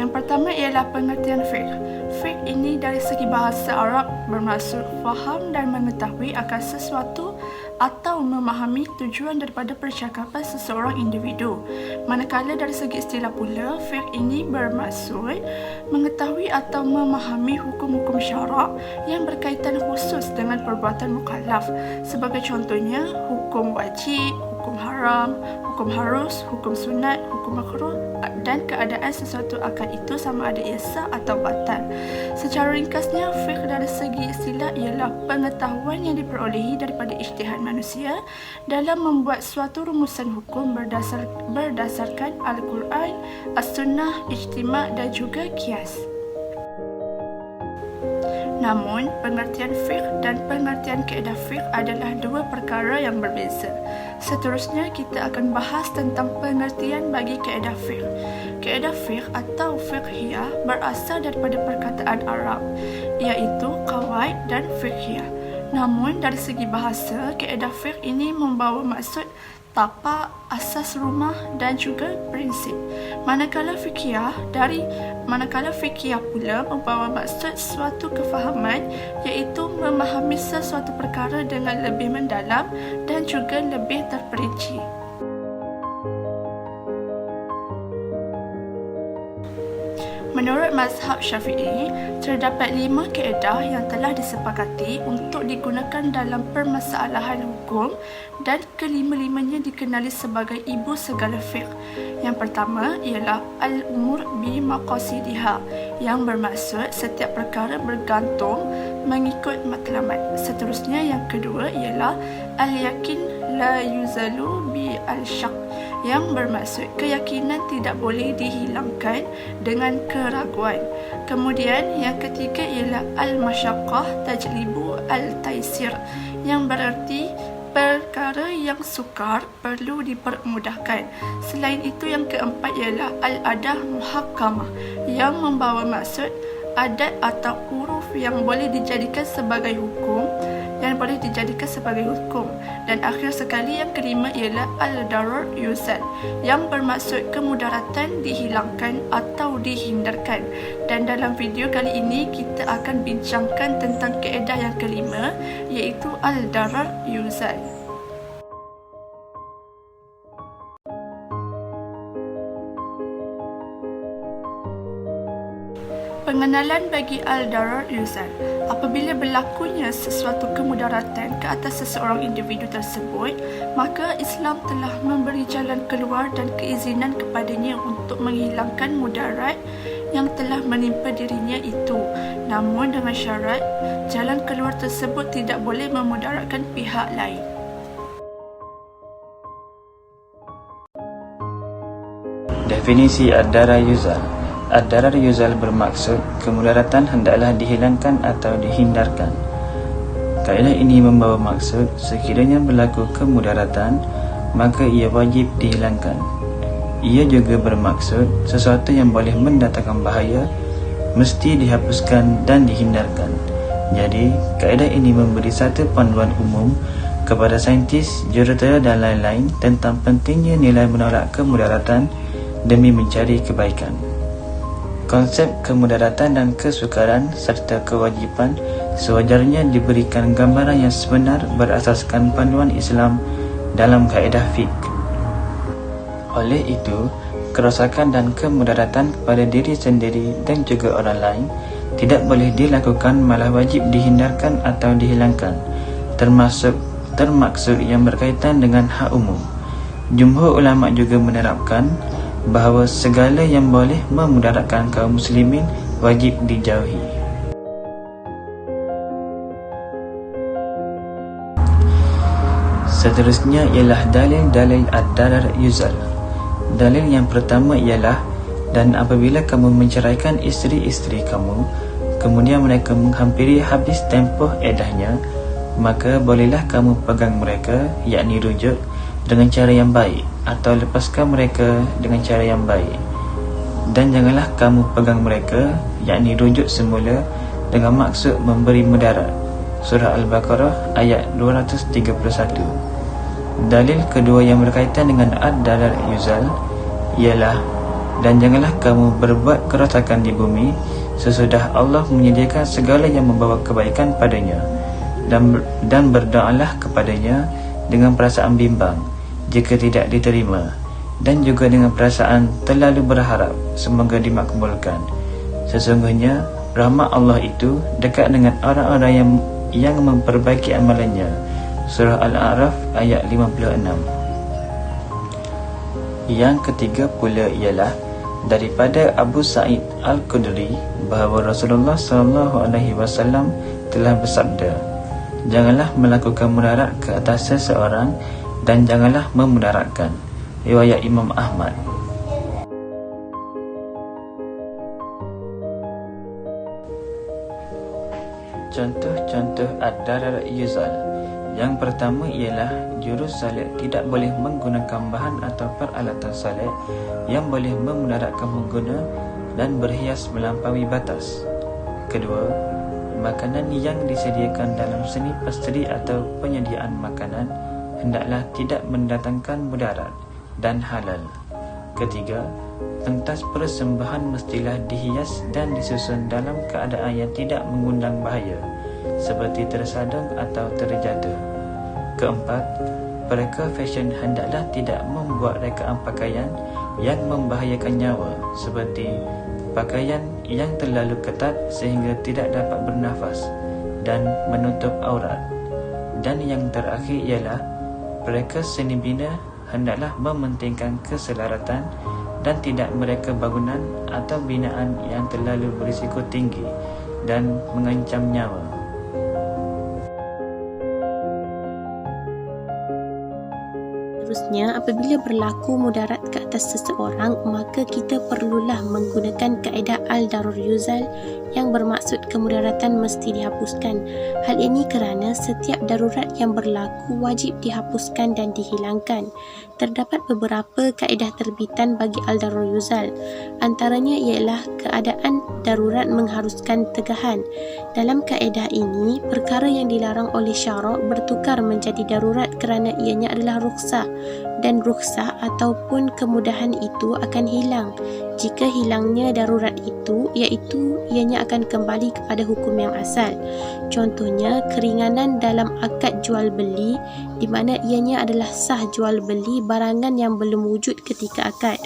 Yang pertama ialah pengertian fiqh. Fiqh ini dari segi bahasa Arab bermaksud faham dan mengetahui akan sesuatu atau memahami tujuan daripada percakapan seseorang individu. Manakala dari segi istilah pula, fiqh ini bermaksud mengetahui atau memahami hukum-hukum syarak yang berkaitan khusus dengan perbuatan mukallaf. Sebagai contohnya, hukum wajib, hukum haram, hukum harus, hukum sunat, hukum makruh dan keadaan sesuatu akan itu sama ada ia sah atau batal. Secara ringkasnya, fiqh dari segi istilah ialah pengetahuan yang diperolehi daripada ijtihad manusia dalam membuat suatu rumusan hukum berdasarkan Al-Quran, As-Sunnah, Ijtima' dan juga Qiyas. Namun, pengertian fiqh dan pengertian kaedah fiqh adalah dua perkara yang berbeza. Seterusnya, kita akan bahas tentang pengertian bagi kaedah fiqh. Kaedah fiqh atau fiqhiyah berasal daripada perkataan Arab, iaitu qawaid dan fiqhiyah. Namun, dari segi bahasa, kaedah fiqh ini membawa maksud tapak, asas rumah dan juga prinsip. Manakala fiqhiyah pula membawa maksud suatu kefahaman, iaitu memahami sesuatu perkara dengan lebih mendalam dan juga lebih terperinci. Menurut mazhab Syafi'i, terdapat 5 kaedah yang telah disepakati untuk digunakan dalam permasalahan hukum dan kelima-limanya dikenali sebagai ibu segala fiqh. Yang pertama ialah al-umur bi maqasidiha, yang bermaksud setiap perkara bergantung mengikut matlamat. Seterusnya yang kedua ialah al-yakin la yuzalu bi al-syak, yang bermaksud keyakinan tidak boleh dihilangkan dengan keraguan. Kemudian yang ketiga ialah al-masyaqqah tajlibu al-taisir, yang bererti perkara yang sukar perlu dipermudahkan. Selain itu, yang keempat ialah al-adah muhakkamah, yang membawa maksud adat atau huruf yang boleh dijadikan sebagai hukum, dan akhir sekali yang kelima ialah al-darar yuzal, yang bermaksud kemudaratan dihilangkan atau dihindarkan. Dan dalam video kali ini kita akan bincangkan tentang kaedah yang kelima, iaitu al-darar yuzal. Pengenalan bagi al-darar yuzal. Apabila berlakunya sesuatu kemudaratan ke atas seseorang individu tersebut, maka Islam telah memberi jalan keluar dan keizinan kepadanya untuk menghilangkan mudarat yang telah menimpa dirinya itu. Namun dengan syarat, jalan keluar tersebut tidak boleh memudaratkan pihak lain. Definisi ad-darar yuzal. Ad-darar yuzal bermaksud kemudaratan hendaklah dihilangkan atau dihindarkan. Kaedah ini membawa maksud sekiranya berlaku kemudaratan, maka ia wajib dihilangkan. Ia juga bermaksud sesuatu yang boleh mendatangkan bahaya mesti dihapuskan dan dihindarkan. Jadi, kaedah ini memberi satu panduan umum kepada saintis, juruterjang dan lain-lain tentang pentingnya nilai menolak kemudaratan demi mencari kebaikan. Konsep kemudaratan dan kesukaran serta kewajipan sewajarnya diberikan gambaran yang sebenar berasaskan panduan Islam dalam kaedah fiqh. Oleh itu, kerosakan dan kemudaratan kepada diri sendiri dan juga orang lain tidak boleh dilakukan, malah wajib dihindarkan atau dihilangkan, termaksud yang berkaitan dengan hak umum. Jumhur ulama juga menerapkan bahawa segala yang boleh memudaratkan kaum muslimin wajib dijauhi. Seterusnya ialah dalil-dalil ad-darar yuzal. Dalil yang pertama ialah, dan apabila kamu menceraikan isteri-isteri kamu, kemudian mereka menghampiri habis tempoh eddahnya, maka bolehlah kamu pegang mereka, yakni rujuk, dengan cara yang baik, atau lepaskan mereka dengan cara yang baik. Dan janganlah kamu pegang mereka, yakni rujuk semula, dengan maksud memberi mudarat. Surah Al-Baqarah ayat 231. Dalil kedua yang berkaitan dengan ad-darar yuzal ialah Dan janganlah kamu berbuat kerosakan di bumi sesudah Allah menyediakan segala yang membawa kebaikan padanya. Dan berdoalah kepadanya dengan perasaan bimbang jika tidak diterima, dan juga dengan perasaan terlalu berharap semoga dimakbulkan. Sesungguhnya rahmat Allah itu dekat dengan orang-orang yang memperbaiki amalannya. Surah Al-A'raf ayat 56. Yang ketiga pula ialah daripada Abu Sa'id Al-Khudri bahawa Rasulullah SAW telah bersabda, janganlah melakukan mudarat ke atas seseorang dan janganlah memudaratkan. Riwayat Imam Ahmad. Contoh-contoh ad-darar yuzal. Yang pertama ialah jurus salib tidak boleh menggunakan bahan atau peralatan salib yang boleh memudaratkan pengguna dan berhias melampaui batas. Kedua, makanan yang disediakan dalam seni pastri atau penyediaan makanan hendaklah tidak mendatangkan mudarat dan halal. Ketiga, pentas persembahan mestilah dihias dan disusun dalam keadaan yang tidak mengundang bahaya, seperti tersadung atau terjatuh. Keempat, mereka fashion hendaklah tidak membuat rekaan pakaian yang membahayakan nyawa, seperti pakaian yang terlalu ketat sehingga tidak dapat bernafas dan menutup aurat. Dan yang terakhir ialah mereka seni bina hendaklah mementingkan keselaratan dan tidak mereka bangunan atau binaan yang terlalu berisiko tinggi dan mengancam nyawa. Seterusnya, apabila berlaku mudarat ke atas seseorang, maka kita perlulah menggunakan kaedah al-darur yuzal yang bermaksud kemudaratan mesti dihapuskan. Hal ini kerana setiap darurat yang berlaku wajib dihapuskan dan dihilangkan. Terdapat beberapa kaedah terbitan bagi al-darur yuzal. Antaranya ialah keadaan darurat mengharuskan tegahan. Dalam kaedah ini, perkara yang dilarang oleh syarak bertukar menjadi darurat kerana ianya adalah rukhsah, dan rukhsah ataupun kemudahan itu akan hilang jika hilangnya darurat itu, iaitu ianya akan kembali kepada hukum yang asal. Contohnya, keringanan dalam akad jual beli di mana ianya adalah sah jual beli barangan yang belum wujud ketika akad.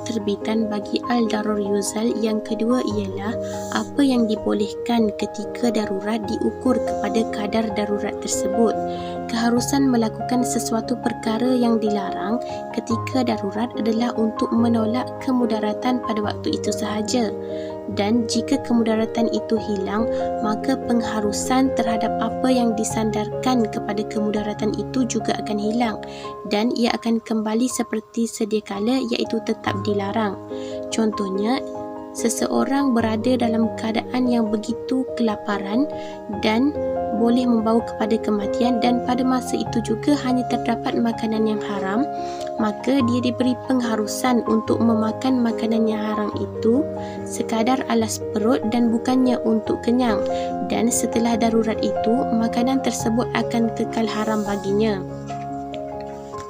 Terbitan bagi al-darur yuzal yang kedua ialah apa yang dibolehkan ketika darurat diukur kepada kadar darurat tersebut. Keharusan melakukan sesuatu perkara yang dilarang ketika darurat adalah untuk menolak kemudaratan pada waktu itu sahaja. Dan jika kemudaratan itu hilang, maka pengharusan terhadap apa yang disandarkan kepada kemudaratan itu juga akan hilang dan ia akan kembali seperti sedia kala, iaitu tetap dilarang. Contohnya, seseorang berada dalam keadaan yang begitu kelaparan dan boleh membawa kepada kematian, dan pada masa itu juga hanya terdapat makanan yang haram, maka dia diberi pengharusan untuk memakan makanan yang haram itu sekadar alas perut dan bukannya untuk kenyang, dan setelah darurat itu makanan tersebut akan kekal haram baginya.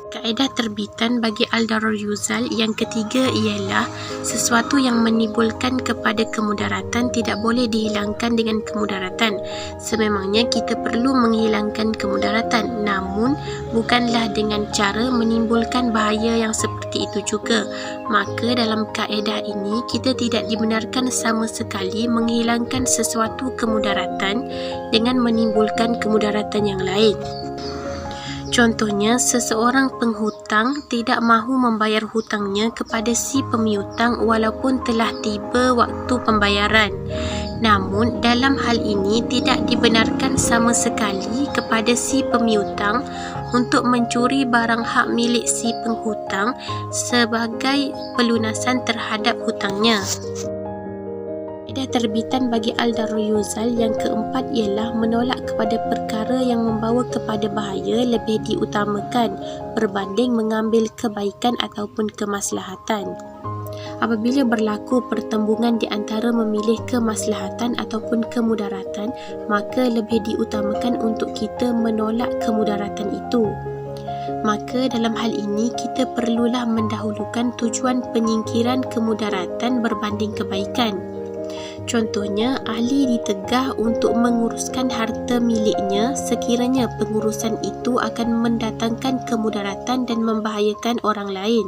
Kaedah terbitan bagi al-darur yuzal yang ketiga ialah sesuatu yang menimbulkan kepada kemudaratan tidak boleh dihilangkan dengan kemudaratan. Sememangnya kita perlu menghilangkan kemudaratan, namun bukanlah dengan cara menimbulkan bahaya yang seperti itu juga. Maka dalam kaedah ini kita tidak dibenarkan sama sekali menghilangkan sesuatu kemudaratan dengan menimbulkan kemudaratan yang lain. Contohnya, seseorang penghutang tidak mahu membayar hutangnya kepada si pemiutang walaupun telah tiba waktu pembayaran. Namun, dalam hal ini tidak dibenarkan sama sekali kepada si pemiutang untuk mencuri barang hak milik si penghutang sebagai pelunasan terhadap hutangnya. Terbitan bagi al-darur yuzal yang keempat ialah menolak kepada perkara yang membawa kepada bahaya lebih diutamakan berbanding mengambil kebaikan ataupun kemaslahatan. Apabila berlaku pertembungan di antara memilih kemaslahatan ataupun kemudaratan, maka lebih diutamakan untuk kita menolak kemudaratan itu. Maka dalam hal ini kita perlulah mendahulukan tujuan penyingkiran kemudaratan berbanding kebaikan. Contohnya, ahli ditegah untuk menguruskan harta miliknya sekiranya pengurusan itu akan mendatangkan kemudaratan dan membahayakan orang lain.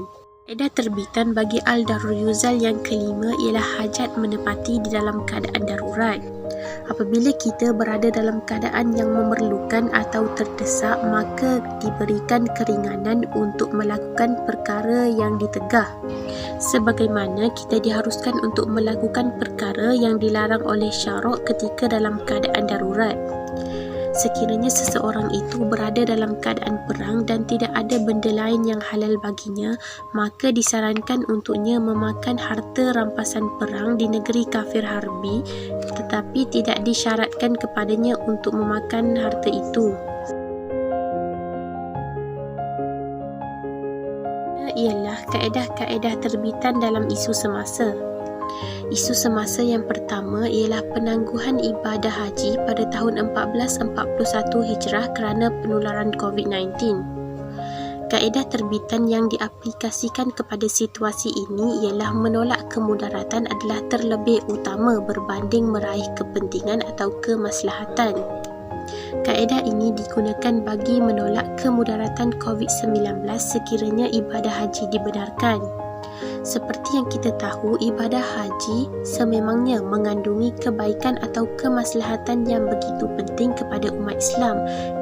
Kaedah terbitan bagi al-darur yuzal yang kelima ialah hajat menepati di dalam keadaan darurat. Apabila kita berada dalam keadaan yang memerlukan atau terdesak, maka diberikan keringanan untuk melakukan perkara yang ditegah. Sebagaimana kita diharuskan untuk melakukan perkara yang dilarang oleh syarak ketika dalam keadaan darurat. Sekiranya seseorang itu berada dalam keadaan perang dan tidak ada benda lain yang halal baginya, maka disarankan untuknya memakan harta rampasan perang di negeri kafir harbi, tetapi tidak disyaratkan kepadanya untuk memakan harta itu. Ialah kaedah-kaedah terbitan dalam isu semasa. Isu semasa yang pertama ialah penangguhan ibadah haji pada tahun 1441 Hijrah kerana penularan COVID-19. Kaedah terbitan yang diaplikasikan kepada situasi ini ialah menolak kemudaratan adalah terlebih utama berbanding meraih kepentingan atau kemaslahatan. Kaedah ini digunakan bagi menolak kemudaratan COVID-19 sekiranya ibadah haji dibenarkan. Seperti yang kita tahu, ibadah haji sememangnya mengandungi kebaikan atau kemaslahatan yang begitu penting kepada umat Islam.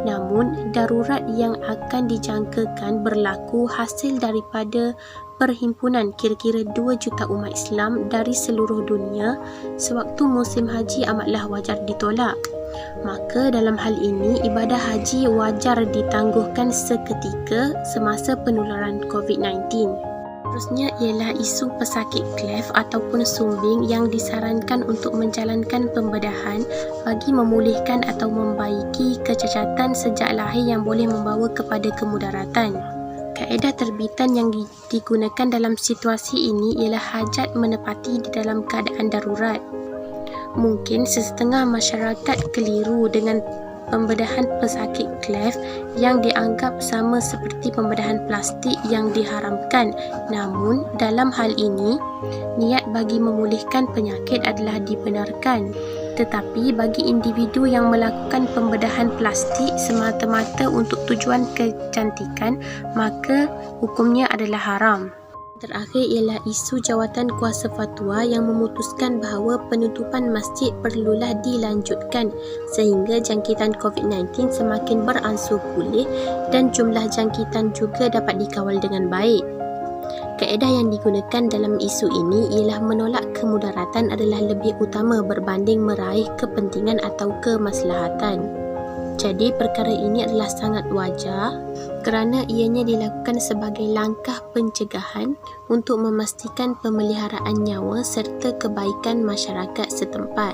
Namun, darurat yang akan dijangkakan berlaku hasil daripada perhimpunan kira-kira 2 juta umat Islam dari seluruh dunia sewaktu musim haji amatlah wajar ditolak. Maka dalam hal ini, ibadah haji wajar ditangguhkan seketika semasa penularan COVID-19. Seterusnya ialah isu pesakit klef ataupun sumbing yang disarankan untuk menjalankan pembedahan bagi memulihkan atau membaiki kecacatan sejak lahir yang boleh membawa kepada kemudaratan. Kaedah terbitan yang digunakan dalam situasi ini ialah hajat menepati di dalam keadaan darurat. Mungkin sesetengah masyarakat keliru dengan pembedahan pesakit klef yang dianggap sama seperti pembedahan plastik yang diharamkan. Namun, dalam hal ini, niat bagi memulihkan penyakit adalah dibenarkan. Tetapi bagi individu yang melakukan pembedahan plastik semata-mata untuk tujuan kecantikan, maka hukumnya adalah haram. Terakhir ialah isu jawatan kuasa fatwa yang memutuskan bahawa penutupan masjid perlulah dilanjutkan sehingga jangkitan COVID-19 semakin beransur pulih dan jumlah jangkitan juga dapat dikawal dengan baik. Kaedah yang digunakan dalam isu ini ialah menolak kemudaratan adalah lebih utama berbanding meraih kepentingan atau kemaslahatan. Jadi perkara ini adalah sangat wajar kerana ianya dilakukan sebagai langkah pencegahan untuk memastikan pemeliharaan nyawa serta kebaikan masyarakat setempat.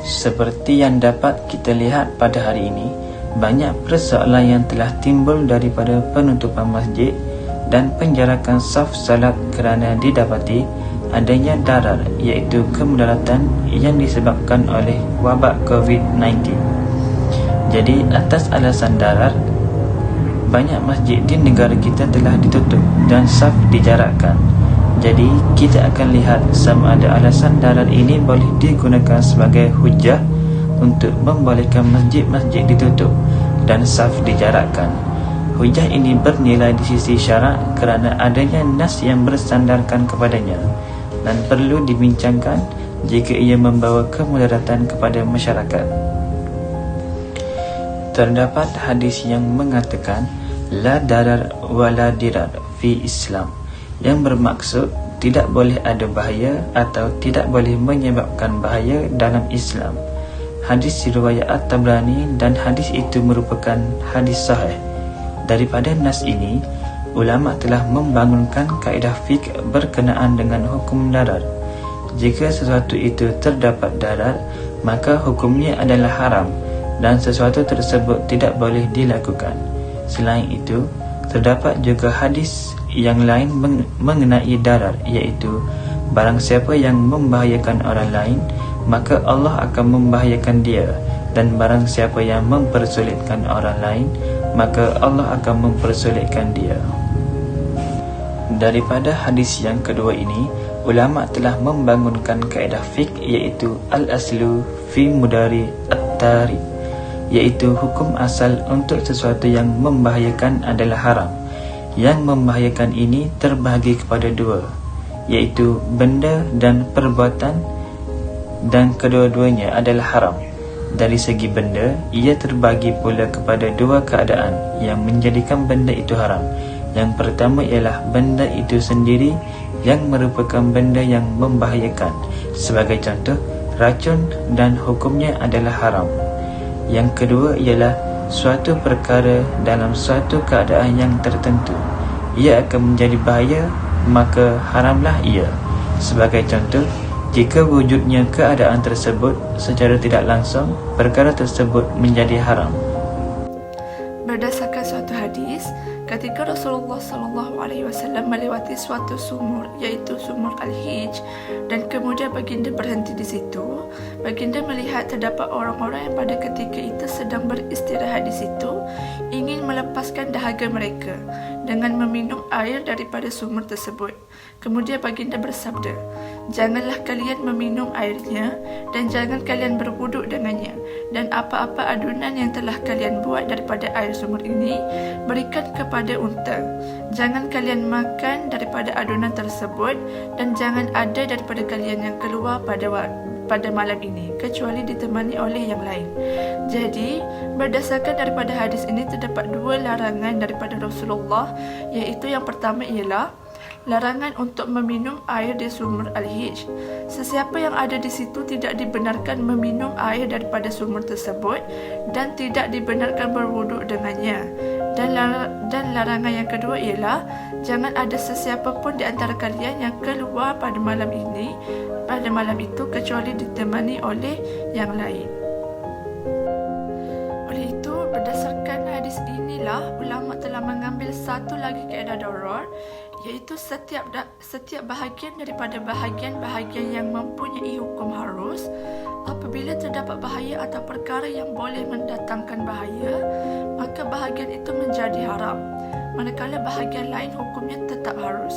Seperti yang dapat kita lihat pada hari ini, banyak persoalan yang telah timbul daripada penutupan masjid dan penjarakan saf salat kerana didapati adanya darar iaitu kemudaratan yang disebabkan oleh wabak COVID-19. Jadi atas alasan darar, banyak masjid di negara kita telah ditutup dan saf dijarakkan. Jadi kita akan lihat sama ada alasan darar ini boleh digunakan sebagai hujah untuk membolehkan masjid-masjid ditutup dan saf dijarakkan. Hujah ini bernilai di sisi syarak kerana adanya nas yang bersandarkan kepadanya dan perlu dibincangkan jika ia membawa kemudaratan kepada masyarakat. Terdapat hadis yang mengatakan la darar wa la dirar fi Islam, yang bermaksud tidak boleh ada bahaya atau tidak boleh menyebabkan bahaya dalam Islam. Hadis riwayat At-Tabrani dan hadis itu merupakan hadis sahih. Daripada nas ini, ulama telah membangunkan kaedah fiqh berkenaan dengan hukum darar. Jika sesuatu itu terdapat darar, maka hukumnya adalah haram dan sesuatu tersebut tidak boleh dilakukan. Selain itu, terdapat juga hadis yang lain mengenai darar, iaitu barang siapa yang membahayakan orang lain, maka Allah akan membahayakan dia, dan barang siapa yang mempersulitkan orang lain, maka Allah akan mempersulitkan dia. Daripada hadis yang kedua ini, ulama telah membangunkan kaedah fiqh iaitu al-aslu fi mudari at-tari, iaitu hukum asal untuk sesuatu yang membahayakan adalah haram. Yang membahayakan ini terbahagi kepada dua, iaitu benda dan perbuatan, dan kedua-duanya adalah haram. Dari segi benda, ia terbagi pula kepada dua keadaan yang menjadikan benda itu haram. Yang pertama ialah benda itu sendiri yang merupakan benda yang membahayakan. Sebagai contoh, racun dan hukumnya adalah haram. Yang kedua ialah suatu perkara dalam suatu keadaan yang tertentu. Ia akan menjadi bahaya, maka haramlah ia. Sebagai contoh, jika wujudnya keadaan tersebut secara tidak langsung, perkara tersebut menjadi haram. Berdasarkan suatu hadis, ketika Rasulullah SAW melewati suatu sumur, iaitu sumur Al-Hij, dan kemudian baginda berhenti di situ, baginda melihat terdapat orang-orang yang pada ketika itu sedang beristirahat di situ, ingin melepaskan dahaga mereka dengan meminum air daripada sumur tersebut. Kemudian baginda bersabda, "Janganlah kalian meminum airnya dan jangan kalian berwuduk dengannya, dan apa-apa adunan yang telah kalian buat daripada air sumur ini berikan kepada unta. Jangan kalian makan daripada adunan tersebut dan jangan ada daripada kalian yang keluar pada malam ini kecuali ditemani oleh yang lain." Jadi, berdasarkan daripada hadis ini terdapat dua larangan daripada Rasulullah, iaitu yang pertama ialah larangan untuk meminum air di sumur Al-Hij. Sesiapa yang ada di situ tidak dibenarkan meminum air daripada sumur tersebut dan tidak dibenarkan berwuduk dengannya. Dan larangan yang kedua ialah jangan ada sesiapa pun di antara kalian yang keluar pada malam itu kecuali ditemani oleh yang lain. Oleh itu, berdasarkan hadis inilah ulama telah mengambil satu lagi kaedah darurat, iaitu setiap bahagian daripada bahagian-bahagian yang mempunyai hukum harus, apabila terdapat bahaya atau perkara yang boleh mendatangkan bahaya, maka bahagian itu menjadi haram, manakala bahagian lain hukumnya tetap harus.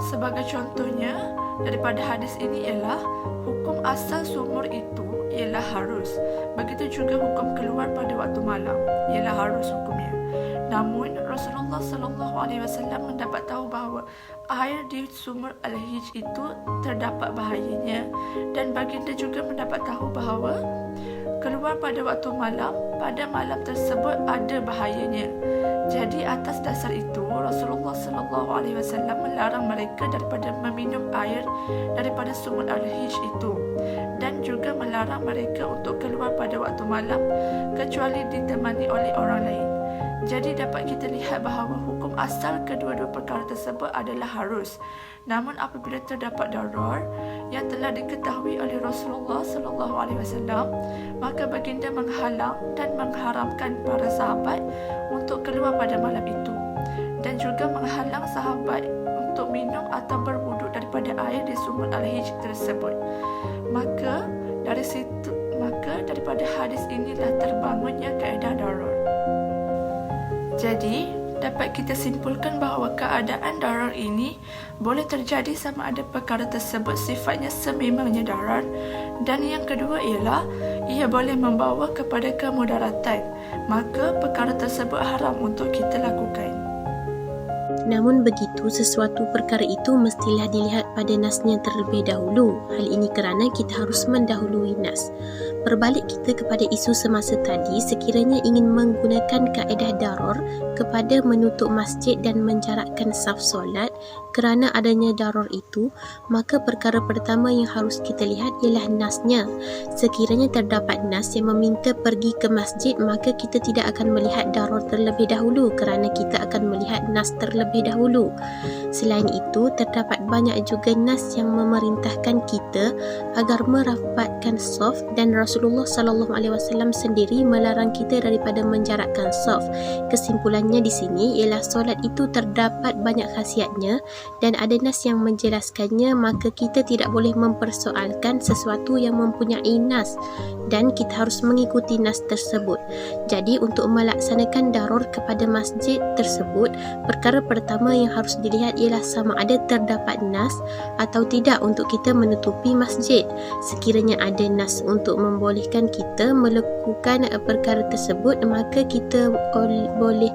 Sebagai contohnya daripada hadis ini ialah hukum asal sumur itu ialah harus. Begitu juga hukum keluar pada waktu malam ialah harus hukumnya. Namun Rasulullah SAW mendapat tahu bahawa air di sumur Al-Hij itu terdapat bahayanya, dan baginda juga mendapat tahu bahawa keluar pada waktu malam pada malam tersebut ada bahayanya. Jadi atas dasar itu Rasulullah SAW melarang mereka daripada meminum air daripada sumur Al-Hij itu, dan juga melarang mereka untuk keluar pada waktu malam kecuali ditemani oleh orang lain. Jadi dapat kita lihat bahawa hukum asal kedua-dua perkara tersebut adalah harus. Namun apabila terdapat darurat yang telah diketahui oleh Rasulullah SAW, maka baginda menghalang dan mengharamkan para sahabat untuk keluar pada malam itu, dan juga menghalang sahabat untuk minum atau berwuduk daripada air di sumur Al-Hij tersebut. Maka daripada hadis inilah terbangunnya kaedah darurat. Jadi, dapat kita simpulkan bahawa keadaan darurat ini boleh terjadi sama ada perkara tersebut sifatnya sememangnya darurat, dan yang kedua ialah ia boleh membawa kepada kemudaratan, maka perkara tersebut haram untuk kita lakukan. Namun begitu, sesuatu perkara itu mestilah dilihat pada nasnya terlebih dahulu. Hal ini kerana kita harus mendahului nas. Berbalik kita kepada isu semasa tadi, sekiranya ingin menggunakan kaedah darur kepada menutup masjid dan menjarakkan saf solat kerana adanya darur itu, maka perkara pertama yang harus kita lihat ialah nasnya. Sekiranya terdapat nas yang meminta pergi ke masjid, maka kita tidak akan melihat darur terlebih dahulu kerana kita akan melihat nas terlebih dahulu. Selain itu, terdapat banyak juga nas yang memerintahkan kita agar merapatkan saf, dan Rasulullah SAW sendiri melarang kita daripada menjarakkan saf. Kesimpulannya di sini ialah solat itu terdapat banyak khasiatnya dan ada nas yang menjelaskannya, maka kita tidak boleh mempersoalkan sesuatu yang mempunyai nas dan kita harus mengikuti nas tersebut. Jadi untuk melaksanakan darur kepada masjid tersebut, perkara pertama yang harus dilihat ialah sama ada terdapat nas atau tidak untuk kita menutupi masjid. Sekiranya ada nas untuk membolehkan kita melakukan perkara tersebut, maka kita boleh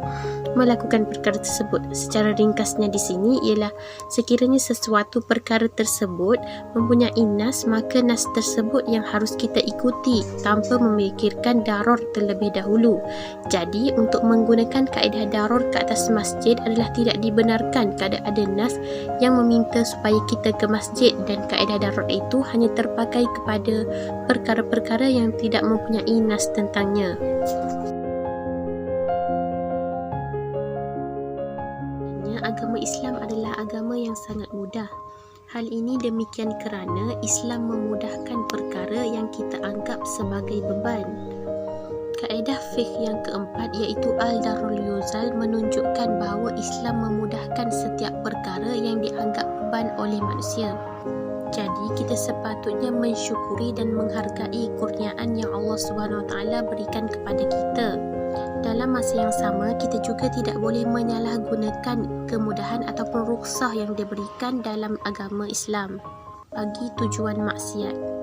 melakukan perkara tersebut. Secara ringkasnya di sini ialah sekiranya sesuatu perkara tersebut mempunyai nas, maka nas tersebut yang harus kita ikuti tanpa memikirkan darur terlebih dahulu. Jadi untuk menggunakan kaedah darur ke atas masjid adalah tidak dibenarkan kerana ada nas yang meminta supaya kita ke masjid, dan kaedah darur itu hanya terpakai kepada perkara-perkara yang tidak mempunyai nas tentangnya. Agama Islam adalah agama yang sangat mudah. Hal ini demikian kerana Islam memudahkan perkara yang kita anggap sebagai beban. Kaedah fiqh yang keempat iaitu al-darul yuzal menunjukkan bahawa Islam memudahkan setiap perkara yang dianggap beban oleh manusia. Jadi kita sepatutnya mensyukuri dan menghargai kurniaan yang Allah SWT berikan kepada kita. Dalam masa yang sama, kita juga tidak boleh menyalahgunakan kemudahan ataupun rukhsah yang diberikan dalam agama Islam bagi tujuan maksiat.